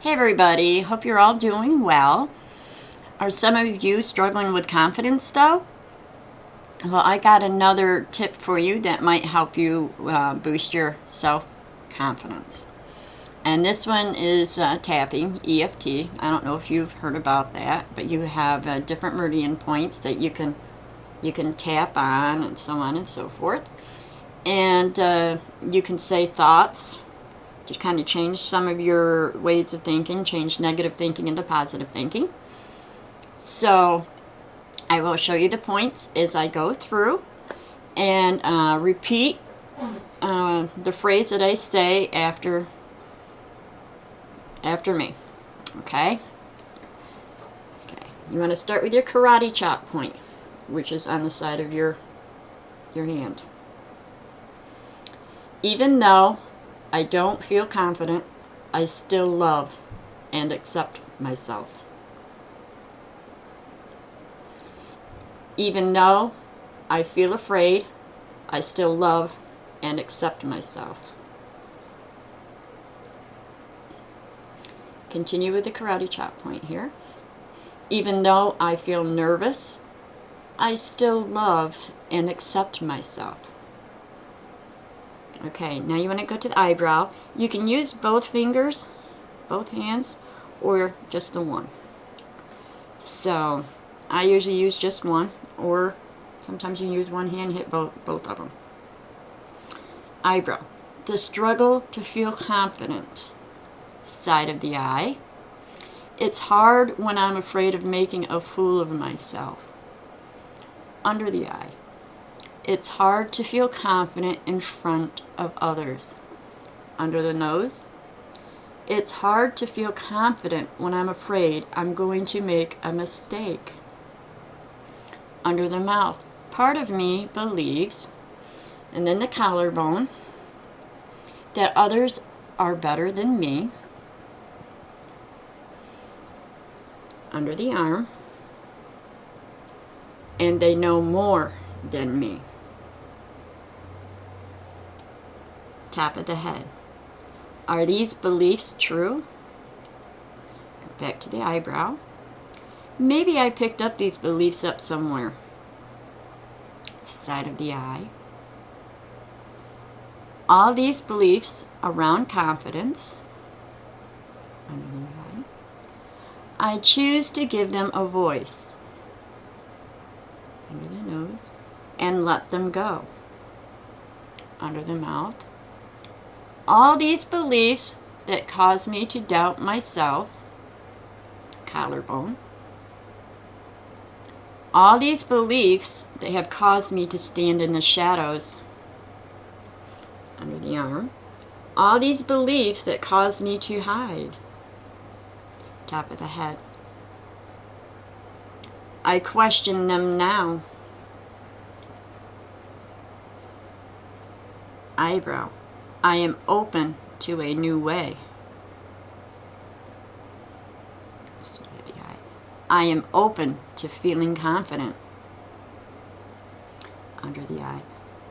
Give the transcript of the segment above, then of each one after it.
Hey everybody, hope you're all doing well. Are some of you struggling with confidence though? Well, I got another tip for you that might help you boost your self-confidence. And this one is tapping, EFT. I don't know if you've heard about that, but you have different meridian points that you can tap on and so on and so forth. And you can say thoughts to kind of change some of your ways of thinking, change negative thinking into positive thinking. So I will show you the points as I go through and repeat the phrase that I say after me. Okay? Okay. You want to start with your karate chop point, which is on the side of your hand. Even though I don't feel confident, I still love and accept myself. Even though I feel afraid, I still love and accept myself. Continue with the karate chop point here. Even though I feel nervous, I still love and accept myself. Okay, now you want to go to the eyebrow. You can use both fingers, both hands, or just the one. So, I usually use just one, or sometimes you use one hand, hit both of them. Eyebrow. The struggle to feel confident. Side of the eye. It's hard when I'm afraid of making a fool of myself. Under the eye. It's hard to feel confident in front of others. Under the nose. It's hard to feel confident when I'm afraid I'm going to make a mistake. Under the mouth. Part of me believes, and then the collarbone, that others are better than me. Under the arm. And they know more than me. Top of the head. Are these beliefs true? Back to the eyebrow. Maybe I picked up these beliefs up somewhere. Side of the eye. All these beliefs around confidence. Under the eye. I choose to give them a voice. Under the nose. And let them go. Under the mouth. All these beliefs that cause me to doubt myself, collarbone. All these beliefs that have caused me to stand in the shadows, under the arm. All these beliefs that cause me to hide, top of the head. I question them now. Eyebrow. I am open to a new way. Side of the eye. I am open to feeling confident. Under the eye.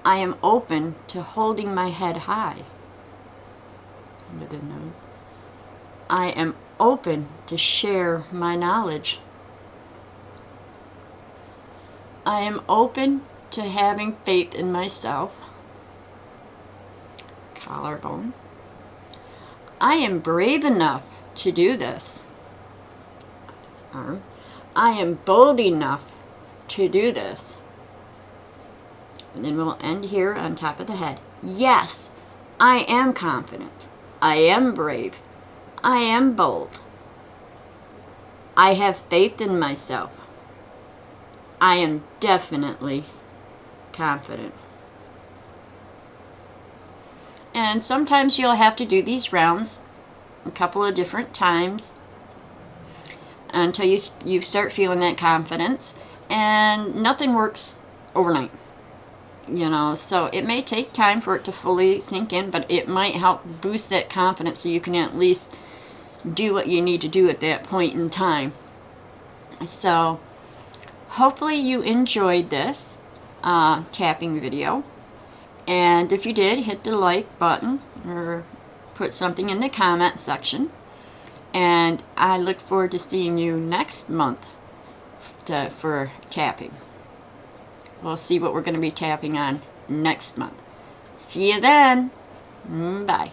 I am open to holding my head high. Under the nose. I am open to share my knowledge. I am open to having faith in myself. Collarbone. I am brave enough to do this. Arm. I am bold enough to do this. And then we'll end here on top of the head. Yes, I am confident. I am brave. I am bold. I have faith in myself. I am definitely confident. And sometimes you'll have to do these rounds a couple of different times until you start feeling that confidence. And nothing works overnight, you know. So it may take time for it to fully sink in, but it might help boost that confidence so you can at least do what you need to do at that point in time. So hopefully you enjoyed this tapping video. And if you did, hit the like button or put something in the comment section. And I look forward to seeing you next month for tapping. We'll see what we're going to be tapping on next month. See you then. Bye.